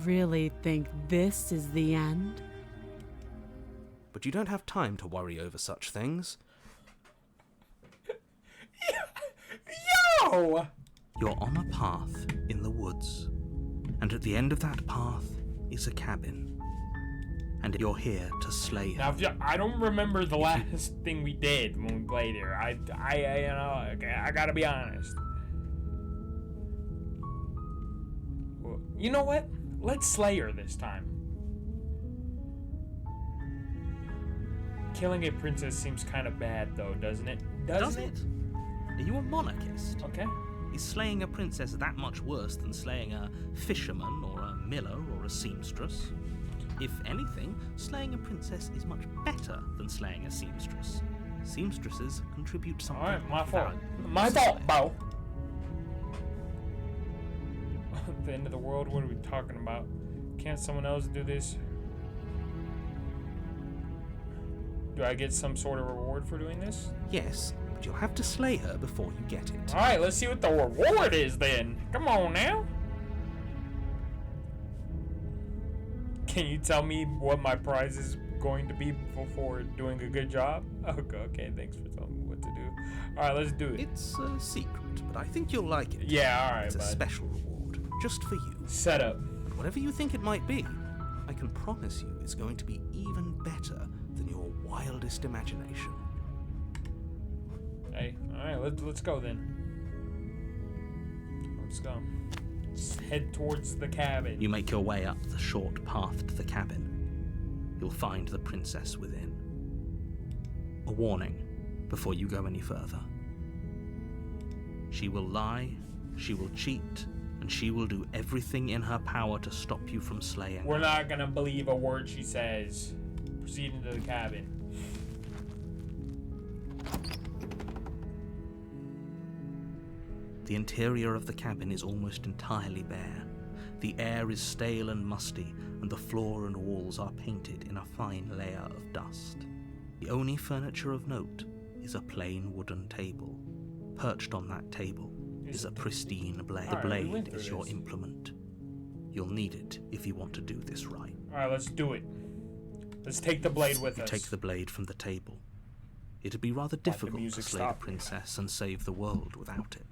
Really think this is the end? But you don't have time to worry over such things. Yo! You're on a path in the woods, and at the end of that path is a cabin. And you're here to slay her. Now, I don't remember the last thing we did when we played here. I gotta be honest. Well, you know what? Let's slay her this time. Killing a princess seems kind of bad, though, doesn't it? Does it? Are you a monarchist? Okay. Is slaying a princess that much worse than slaying a fisherman or a miller or a seamstress? If anything, slaying a princess is much better than slaying a seamstress. Seamstresses contribute something. Alright, my fault. valuable. My fault, bro. The end of the world? What are we talking about? Can't someone else do this? Do I get some sort of reward for doing this? Yes, but you'll have to slay her before you get it. Alright, let's see what the reward is then. Come on now. Can you tell me what my prize is going to be for doing a good job? Okay, thanks for telling me what to do. Alright, let's do it. It's a secret, but I think you'll like it. Yeah, alright, It's a bud. special reward, just for you. Set up. But whatever you think it might be, I can promise you it's going to be even better than your wildest imagination. Hey, alright, let's go then. Let's go. Let's head towards the cabin. You make your way up the short path to the cabin. You'll find the princess within. A warning before you go any further. She will lie, she will cheat, and she will do everything in her power to stop you from slaying We're her. not gonna believe a word she says. Proceed into the cabin. The interior of the cabin is almost entirely bare. The air is stale and musty, and the floor and walls are painted in a fine layer of dust. The only furniture of note is a plain wooden table. Perched on that table is a pristine blade. The Alright, we went blade through is your this. implement. You'll need it if you want to do this right. Alright, let's do it. Let's take the blade with You us. take the blade from the table. It'd be rather difficult to music slay the stopped. princess and save the world without it.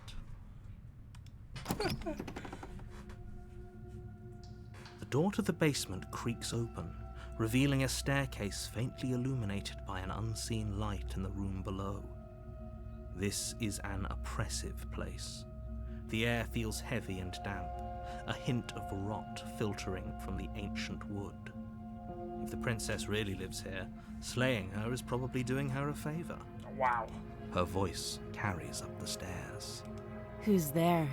The door to the basement creaks open, revealing a staircase faintly illuminated by an unseen light in the room below. This is an oppressive place. The air feels heavy and damp, a hint of rot filtering from the ancient wood. If the princess really lives here, slaying her is probably doing her a favor. Wow. Her voice carries up the stairs. Who's there?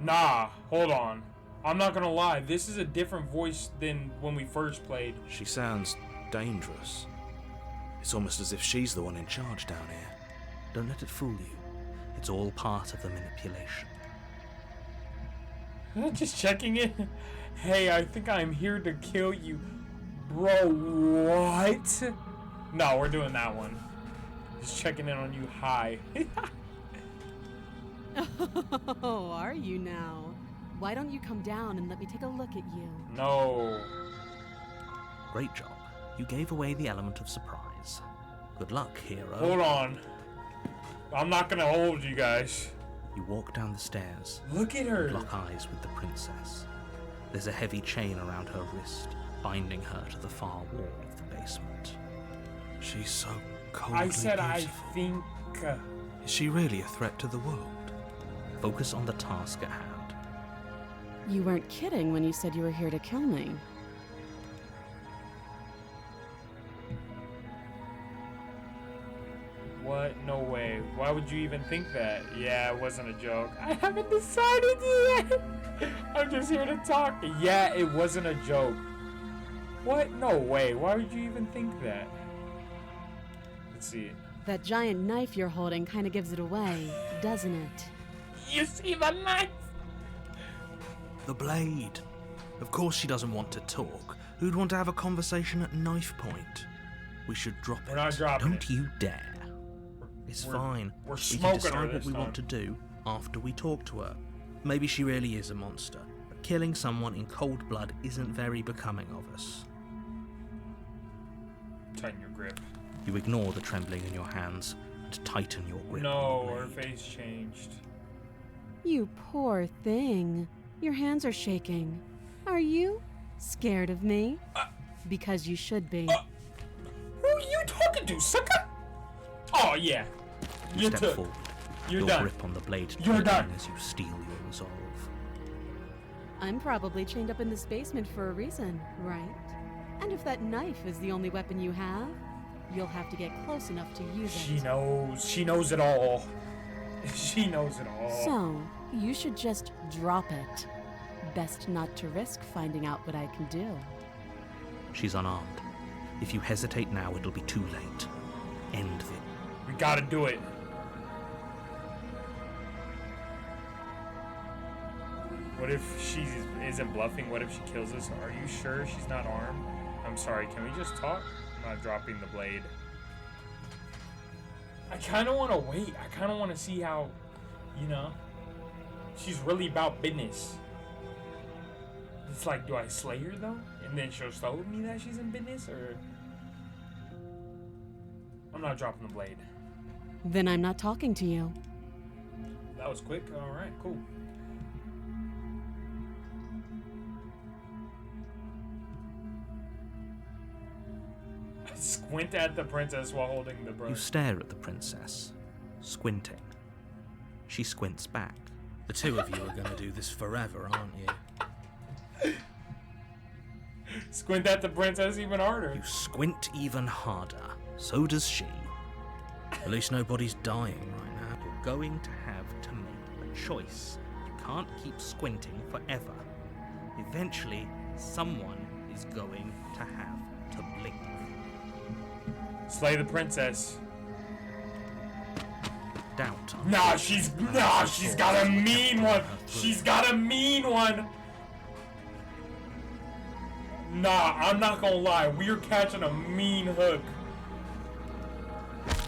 Nah, hold on. I'm not gonna lie, this is a different voice than when we first played. She sounds dangerous. It's almost as if she's the one in charge down here. Don't let it fool you. It's all part of the manipulation. Just checking it. Hey, I think I'm here to kill you. Bro, what? No, we're doing that one. Just checking in on you. Hi. Oh, are you now? Why don't you come down and let me take a look at you? No. Great job. You gave away the element of surprise. Good luck, hero. Hold on. I'm not gonna hold you guys. You walk down the stairs, Look at her. lock eyes with the princess. There's a heavy chain around her wrist, binding her to the far wall of the basement. She's so coldly I said beautiful. I think... Is she really a threat to the world? Focus on the task at hand. You weren't kidding when you said you were here to kill me. What? No way. Why would you even think that? Yeah, it wasn't a joke. I haven't decided yet. I'm just here to talk. Yeah, it wasn't a joke. What? No way. Why would you even think that? Let's see it. That giant knife you're holding kind of gives it away, doesn't it? You see the knife? The blade. Of course she doesn't want to talk. Who'd want to have a conversation at knife point? We should drop it. We're not dropping Don't it. you dare. It's We're- fine. we're We smoking can her decide what this we time. want to do after we talk to her. Maybe she really is a monster, Killing someone in cold blood isn't very becoming of us. Tighten your grip. You ignore the trembling in your hands and tighten your grip. No, on the her blade. face changed. You poor thing. Your hands are shaking. Are you scared of me? Because you should be. Who are you talking to, sucker? Oh, yeah. You You're step took. forward, You're your done. grip on the blade You're tightening done. as you steel your resolve. I'm probably chained up in this basement for a reason, right? And if that knife is the only weapon you have, you'll have to get close enough to use She it. knows. She knows it all. She knows it all. So, you should just drop it. Best not to risk finding out what I can do. She's unarmed. If you hesitate now, it'll be too late. End it. We gotta do it. What if she isn't bluffing? What if she kills us? Are you sure she's not armed? I'm sorry, can we just talk? I'm not dropping the blade. I kind of want to wait. I kind of want to see how, you know, she's really about business. It's like, do I slay her though? And then she'll show me that she's in business? Or I'm not dropping the blade. Then I'm not talking to you. That was quick. All right, cool. Squint at the princess while holding the You brush. stare at the princess, squinting. She squints back. The two of you are going to do this forever, aren't you? Squint at the princess even harder. You squint even harder. So does she. At least nobody's dying right now. You're going to have to make a choice. You can't keep squinting forever. Eventually, someone is going to have to blink. Slay the princess. Doubt. Nah, she's got a mean one. She's got a mean one. Nah, I'm not gonna lie. We're catching a mean hook.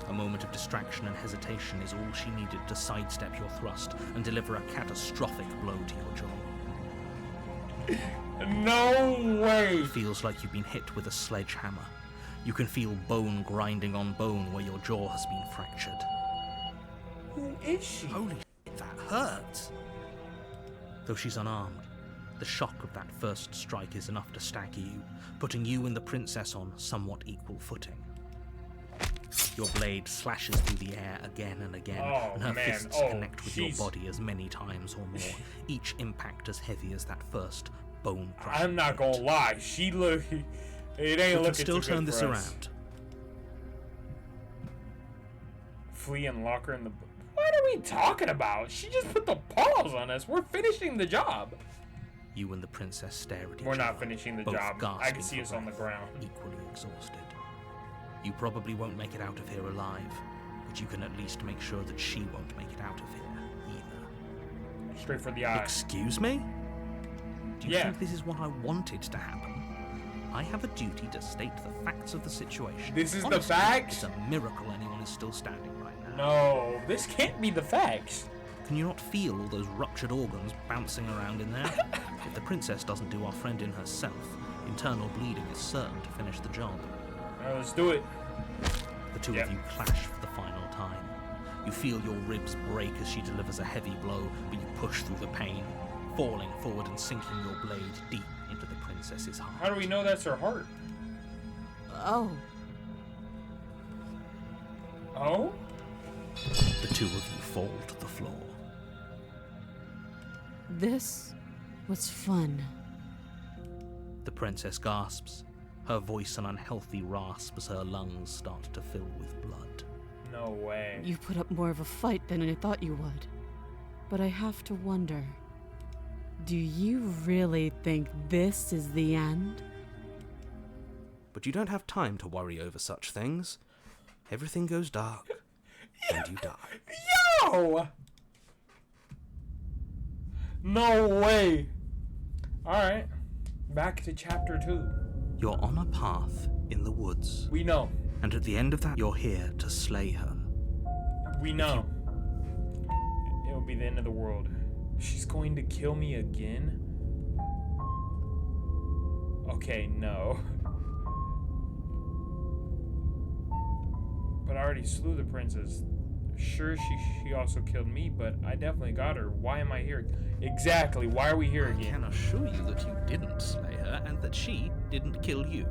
A moment of distraction and hesitation is all she needed to sidestep your thrust and deliver a catastrophic blow to your jaw. No way. It feels like you've been hit with a sledgehammer. You can feel bone grinding on bone where your jaw has been fractured. Who is she? Holy shit, that hurts! Though she's unarmed, the shock of that first strike is enough to stagger you, putting you and the princess on somewhat equal footing. Your blade slashes through the air again and again, Oh, and her man. fists Oh, connect with she's- your body as many times or more, each impact as heavy as that first bone-crushing I'm not hit. gonna lie. She look. It ain't We looking can still too good turn this for us. around. Flee and lock her in the. What are we talking about? She just put the paws on us. We're finishing the job. You and the princess stare at each We're other, not finishing the both job. I gasping can see for us on the breath, ground. equally exhausted. You probably won't make it out of here alive, but you can at least make sure that she won't make it out of here either. Straight for the eye. Excuse me? Do you Yeah. think this is what I wanted to happen? I have a duty to state the facts of the situation. This is the Honestly, facts? It's a miracle anyone is still standing right now. No, this can't be the facts. Can you not feel all those ruptured organs bouncing around in there? If the princess doesn't do our friend in herself, internal bleeding is certain to finish the job. Alright, let's do it. The two Yep. of you clash for the final time. You feel your ribs break as she delivers a heavy blow, but you push through the pain, falling forward and sinking your blade deep into the princess's heart. How do we know that's her heart? Oh, Oh? The two of you fall to the floor. this was fun. The princess gasps, her voice an unhealthy rasp as her lungs start to fill with blood. No way. You put up more of a fight than I thought you would. But I have to wonder, do you really think this is the end? But you don't have time to worry over such things. Everything goes dark, and you die. Yo! No way. Alright. Back to chapter 2. You're on a path in the woods, We know. and at the end of that, you're here to slay her. We know. It will be the end of the world. She's going to kill me again? Okay, no. But I already slew the princess. Sure, she also killed me, but I definitely got her. Why am I here? Exactly, why are we here I again? can assure you that you didn't slay her and that she didn't kill you.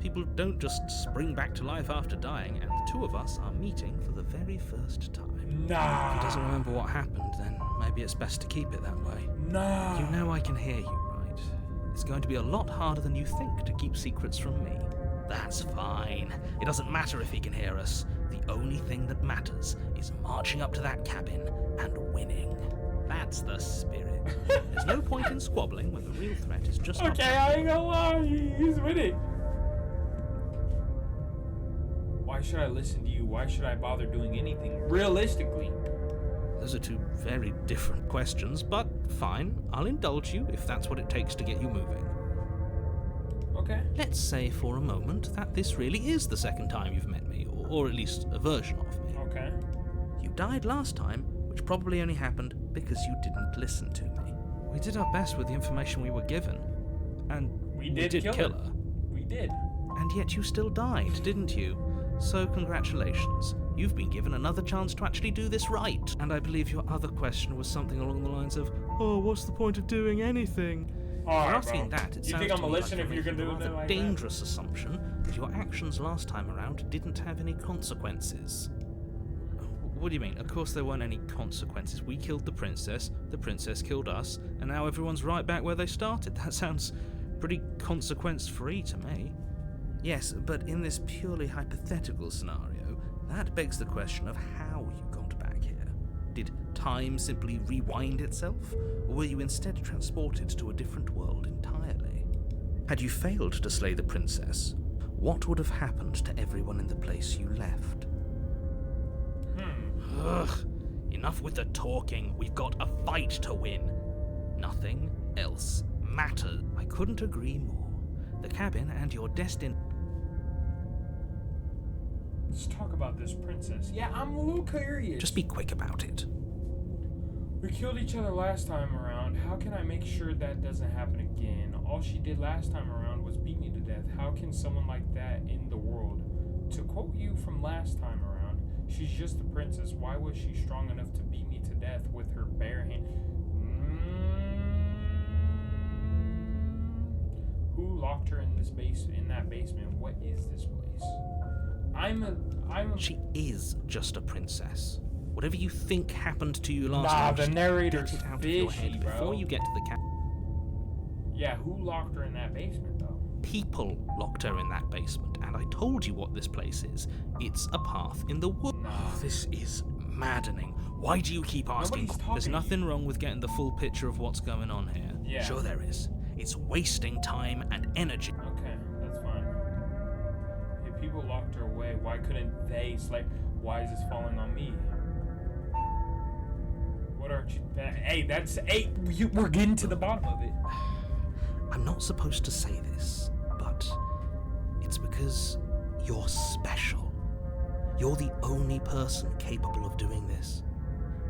People don't just spring back to life after dying, and the two of us are meeting for the very first time. Nah. If he doesn't remember what happened, then maybe it's best to keep it that way. Nah. You know I can hear you, right? It's going to be a lot harder than you think to keep secrets from me. That's fine. It doesn't matter if he can hear us. The only thing that matters is marching up to that cabin and winning. That's the spirit. There's no point in squabbling when the real threat is just up Okay, there. I ain't gonna lie, he's winning. Why should I listen to you? Why should I bother doing anything? Realistically. Those are two very different questions, but fine. I'll indulge you if that's what it takes to get you moving. Okay. Let's say for a moment that this really is the second time you've met me, or at least a version of me. Okay. You died last time, which probably only happened because you didn't listen to me. We did our best with the information we were given, and We did kill kill her. her. We did. And yet you still died, didn't you? So congratulations. You've been given another chance to actually do this right. And I believe your other question was something along the lines of, oh, what's the point of doing anything? Alright, For asking bro. that, it You sounds think I'm to gonna me listen like if you're you're gonna making do a it rather like that? dangerous assumption that your actions last time around didn't have any consequences. What do you mean? Of course there weren't any consequences. We killed the princess killed us, and now everyone's right back where they started. That sounds pretty consequence-free to me. Yes, but in this purely hypothetical scenario, that begs the question of how you got back here. Did time simply rewind itself, or were you instead transported to a different world entirely? Had you failed to slay the princess, what would have happened to everyone in the place you left? Ugh, enough with the talking. We've got a fight to win. Nothing else matters. I couldn't agree more. The cabin and your destined... Let's talk about this princess. Yeah, I'm a little curious. Just be quick about it. We killed each other last time around. How can I make sure that doesn't happen again? All she did last time around was beat me to death. How can someone like that in the world? To quote you from last time around, she's just a princess. Why was she strong enough to beat me to death with her bare hand? Who locked her in this in that basement? What is this place? She is just a princess. Whatever you think happened to you last time, the just narrator's get it out of your fishy, head bro. before you get to the cabin. Yeah, who locked her in that basement, though? People locked her in that basement, and I told you what this place is. It's a path in the woods. Nah. This is maddening. Why do you keep asking? Nobody's talking There's to nothing wrong with getting the full picture of what's going on here. Yeah. Sure there is. It's wasting time and energy. Okay, that's fine. If people locked her away, why couldn't they slay? Why is this falling on me? What are you? Hey, that's we're getting to the bottom of it. I'm not supposed to say this, but it's because you're special. You're the only person capable of doing this.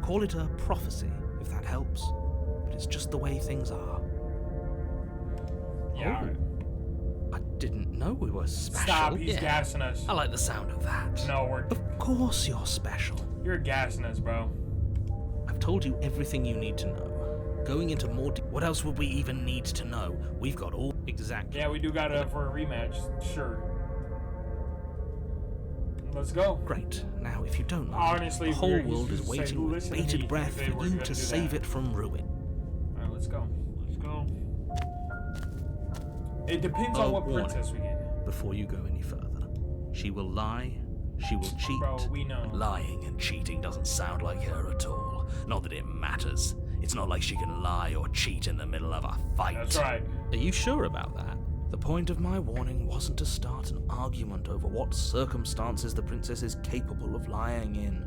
Call it a prophecy, if that helps, but it's just the way things are. Yeah. I didn't know we were special. Stop. He's gassing us. I like the sound of that. No, Of course you're special. you're gassing us, bro. I've told you everything you need to know. Going into more what else would we even need to know? We've got all... Exactly. Yeah, we do got it up for a rematch. Sure. Let's go. Great. Now, if you don't mind, Honestly, the whole we're- world is say, waiting with listen to me, bated you breath say for we're you gonna to do save that. it from ruin. Alright, let's go. Let's go. It depends on what warning. princess we get. Before you go any further, she will lie, she will cheat. Bro, we know. Lying and cheating doesn't sound like her at all. Not that it matters. It's not like she can lie or cheat in the middle of a fight. That's right. Are you sure about that? The point of my warning wasn't to start an argument over what circumstances the princess is capable of lying in.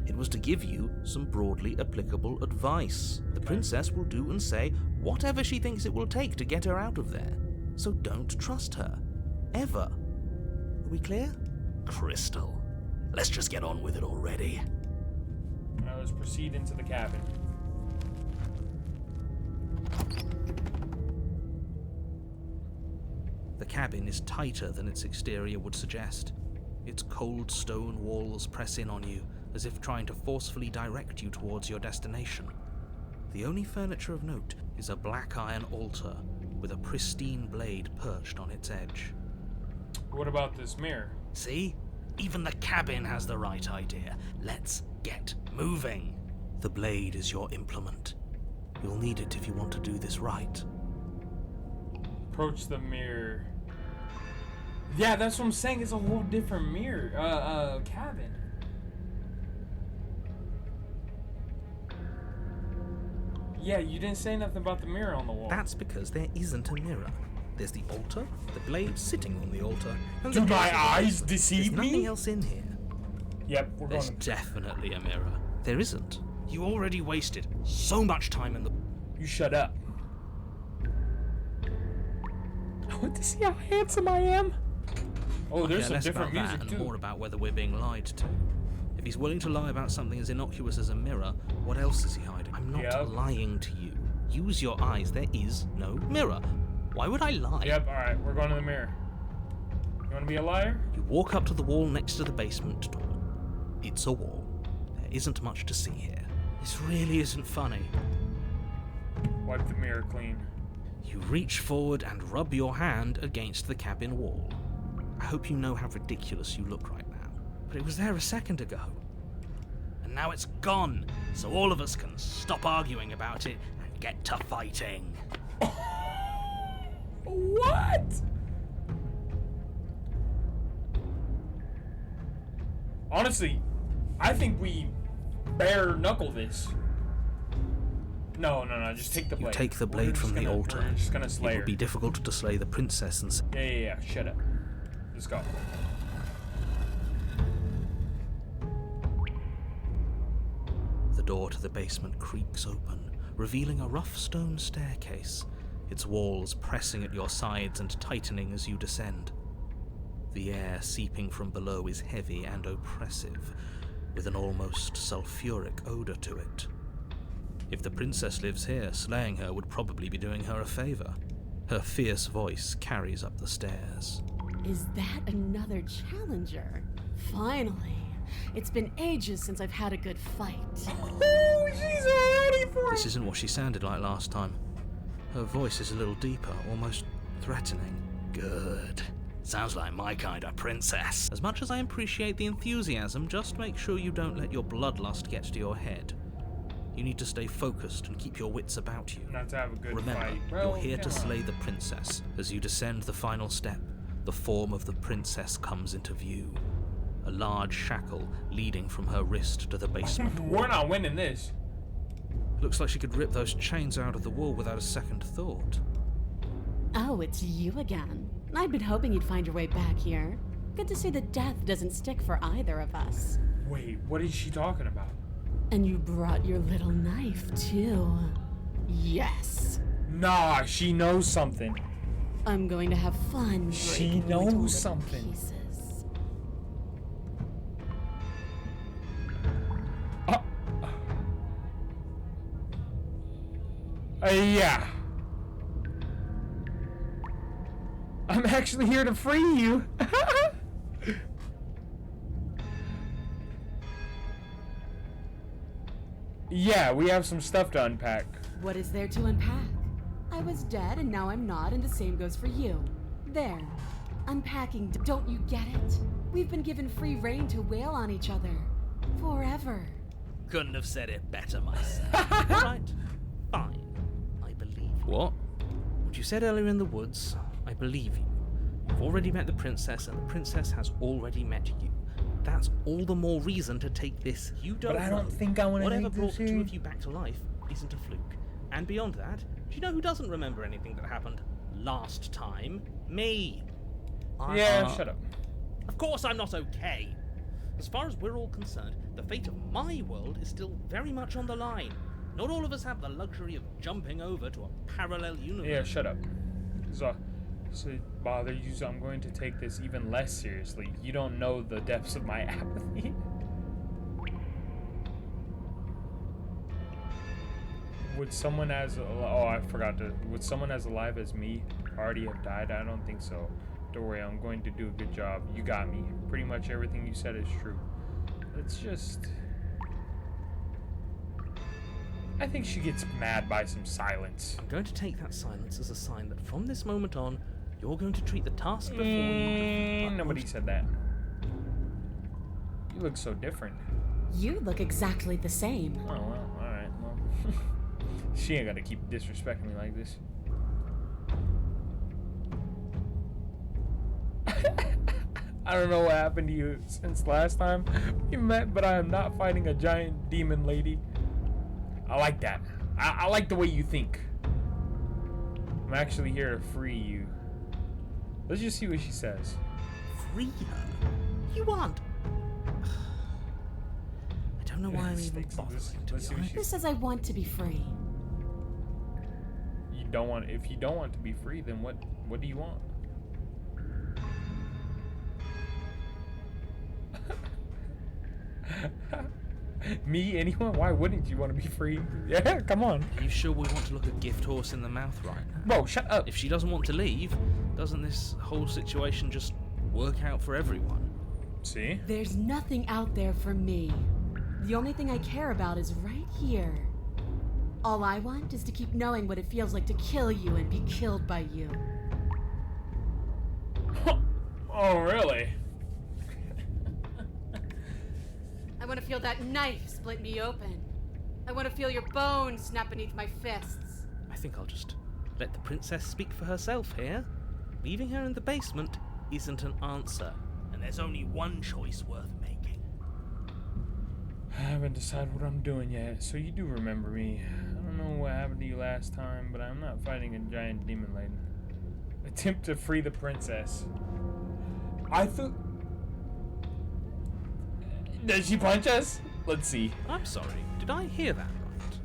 It was to give you some broadly applicable advice. The princess will do and say whatever she thinks it will take to get her out of there. So don't trust her. Ever. Are we clear? Crystal. Let's just get on with it already. Alright, let's proceed into the cabin. The cabin is tighter than its exterior would suggest. Its cold stone walls press in on you, as if trying to forcefully direct you towards your destination. The only furniture of note is a black iron altar with a pristine blade perched on its edge. What about this mirror? See? Even the cabin has the right idea. Let's get moving. The blade is your implement. You'll need it if you want to do this right. Approach the mirror. Yeah, that's what I'm saying. It's a whole different mirror. Cabin. Yeah, you didn't say nothing about the mirror on the wall. That's because there isn't a mirror. There's the altar, the blade sitting on the altar, and Do the my door. eyes deceive There's nothing me? else in here. Yep, we're There's going. definitely a mirror. There isn't. You already wasted so much time in the... You shut up. I want to see how handsome I am. Oh, there's some less different about music that and too. more about whether we're being lied to. If he's willing to lie about something as innocuous as a mirror, what else is he hiding? I'm not Yep. lying to you. Use your eyes. There is no mirror. Why would I lie? Yep, alright, we're going to the mirror. You want to be a liar? You walk up to the wall next to the basement door. It's a wall. There isn't much to see here. This really isn't funny. Wipe the mirror clean. You reach forward and rub your hand against the cabin wall. I hope you know how ridiculous you look right now, but it was there a second ago. And now it's gone, so all of us can stop arguing about it and get to fighting. What? Honestly, I think we bare knuckle this. No, just take the blade. You take the blade from the altar. We're just gonna slay It her. would be difficult to slay the princess and Yeah, shut up. Let's go. The door to the basement creaks open, revealing a rough stone staircase, its walls pressing at your sides and tightening as you descend. The air seeping from below is heavy and oppressive, with an almost sulfuric odor to it. If the princess lives here, slaying her would probably be doing her a favor. Her fierce voice carries up the stairs. Is that another challenger? Finally. It's been ages since I've had a good fight. Oh, she's ready for This isn't what she sounded like last time. Her voice is a little deeper, almost threatening. Good. Sounds like my kind of princess. As much as I appreciate the enthusiasm, just make sure you don't let your bloodlust get to your head. You need to stay focused and keep your wits about you. Not to have a good Remember, fight. you're here to slay the princess. As you descend the final step, the form of the princess comes into view. A large shackle leading from her wrist to the basement wall. We're not winning this. Looks like she could rip those chains out of the wall without a second thought. Oh, it's you again. I'd been hoping you'd find your way back here. Good to see that death doesn't stick for either of us. Wait, what is she talking about? And you brought your little knife, too. Yes. Nah, she knows something. I'm going to have fun. She breaking you into little knows something. Pieces. Yeah. I'm actually here to free you. Yeah, we have some stuff to unpack. What is there to unpack? I was dead and now I'm not, and the same goes for you. There. Unpacking, don't you get it? We've been given free reign to wail on each other. Forever. Couldn't have said it better myself. Alright, fine. I believe you. What? What you said earlier in the woods, I believe you. You've already met the princess, and the princess has already met you. That's all the more reason to take this. You don't But I know. don't think I want to Whatever take brought this the two here. of you back to life isn't a fluke. And beyond that, do you know who doesn't remember anything that happened last time? Me. Yeah, shut up. Of course I'm not okay. As far as we're all concerned, the fate of my world is still very much on the line. Not all of us have the luxury of jumping over to a parallel universe. Yeah, shut up. So bother you, so I'm going to take this even less seriously. You don't know the depths of my apathy. Would someone as would someone as alive as me already have died? I don't think so. Don't worry, I'm going to do a good job. You got me. Pretty much everything you said is true. It's just, I think she gets mad by some silence. I'm going to take that silence as a sign that from this moment on, you're going to treat the task before you. Nobody said that. You look so different. You look exactly the same. Oh, well, alright, well. She ain't gotta keep disrespecting me like this. I don't know what happened to you since last time we met, but I am not fighting a giant demon lady. I like that. I like the way you think. I'm actually here to free you. Let's just see what she says. Free her? You aren't. I don't know why I'm even bothering, to be honest. Who says I want to be free? You don't want. If you don't want to be free, then what do you want? Me? Anyone? Why wouldn't you want to be free? Yeah, come on. Are you sure we want to look a gift horse in the mouth right now? Bro, shut up. If she doesn't want to leave, doesn't this whole situation just work out for everyone? See? There's nothing out there for me. The only thing I care about is right here. All I want is to keep knowing what it feels like to kill you and be killed by you. Oh, really? I want to feel that knife split me open. I want to feel your bones snap beneath my fists. I think I'll just let the princess speak for herself here. Leaving her in the basement isn't an answer, and there's only one choice worth making. I haven't decided what I'm doing yet, so you do remember me. I don't know what happened to you last time, but I'm not fighting a giant demon lady. Attempt to free the princess. I thought... Did she punch us? Let's see. I'm sorry, did I hear that right?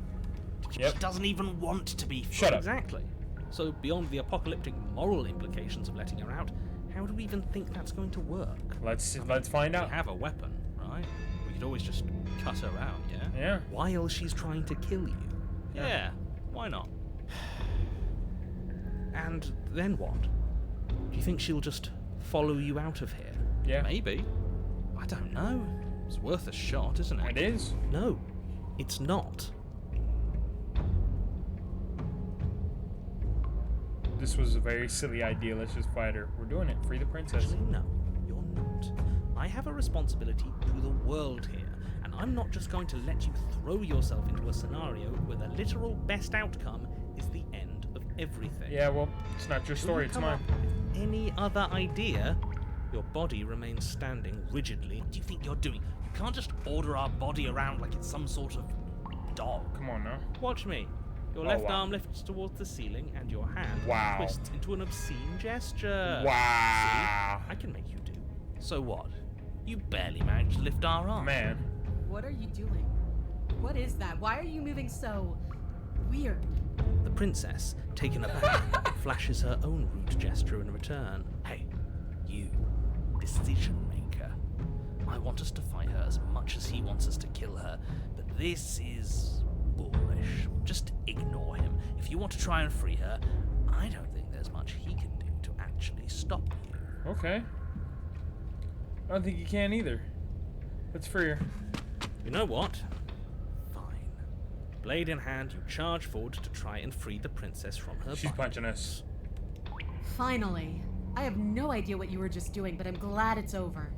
Yep. She doesn't even want to be free. Shut up. Exactly. So beyond the apocalyptic moral implications of letting her out, how do we even think that's going to work? Let's find We out. have a weapon, right? We could always just cut her out, yeah? Yeah. While she's trying to kill you. Yeah, why not? And then what? Do you think she'll just follow you out of here? Yeah. Maybe. I don't know. It's worth a shot, isn't it? It is. No, it's not. This was a very silly idea. Let's just fight her. We're doing it. Free the princess. Actually, no, you're not. I have a responsibility to the world here, and I'm not just going to let you throw yourself into a scenario where the literal best outcome is the end of everything. Yeah, well, it's not your story. It's Come mine. up with any other idea, your body remains standing rigidly. What do you think you're doing? You can't just order our body around like it's some sort of dog. Come on now. Watch me. Your Oh, left wow. arm lifts towards the ceiling, and your hand Wow. twists into an obscene gesture. Wow. See? I can make you do. So what? You barely managed to lift our arm. Man. What are you doing? What is that? Why are you moving so weird? The princess, taken aback, flashes her own rude gesture in return. Hey, you, decision maker. I want us to fight her as much as he wants us to kill her, but this is bullish. Just ignore him. If you want to try and free her, I don't think there's much he can do to actually stop you. Okay. I don't think you can either. Let's free her. You know what? Fine. Blade in hand, you charge forward to try and free the princess from her She's bondage. punching us. Finally. I have no idea what you were just doing, but I'm glad it's over.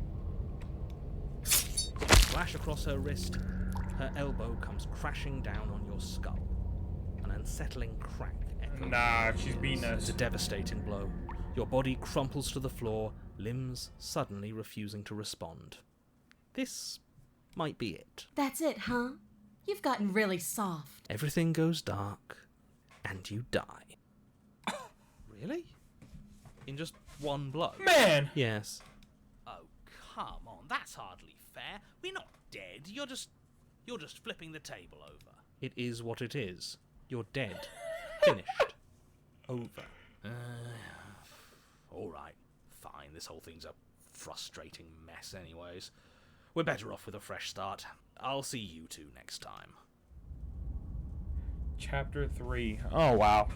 Flash across her wrist, her elbow comes crashing down on your skull. An unsettling crack echoes. Nah, she's beating It's us. a devastating blow. Your body crumples to the floor, limbs suddenly refusing to respond. This might be it. That's it, huh? You've gotten really soft. Everything goes dark, and you die. Really? In just one blow? Man! Yes. Oh, come on. That's hardly fair. We're not dead. You're just flipping the table over. It is what it is. You're dead. Finished. Over. All right. Fine. This whole thing's a frustrating mess anyways. We're better off with a fresh start. I'll see you two next time. Chapter 3. Oh, wow.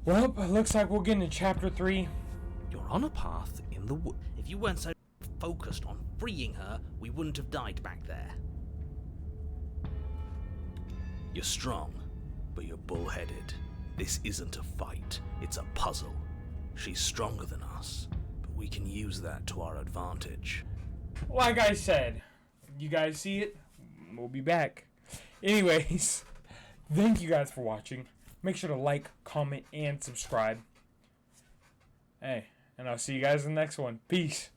Well, it looks like we'll get into Chapter 3. You're on a path in the wood. If you weren't so focused on freeing her, we wouldn't have died back there. You're strong, but you're bullheaded. This isn't a fight, it's a puzzle. She's stronger than us, but we can use that to our advantage. Like I said, you guys see it? We'll be back. Anyways, thank you guys for watching. Make sure to like, comment, and subscribe. Hey, and I'll see you guys in the next one. Peace.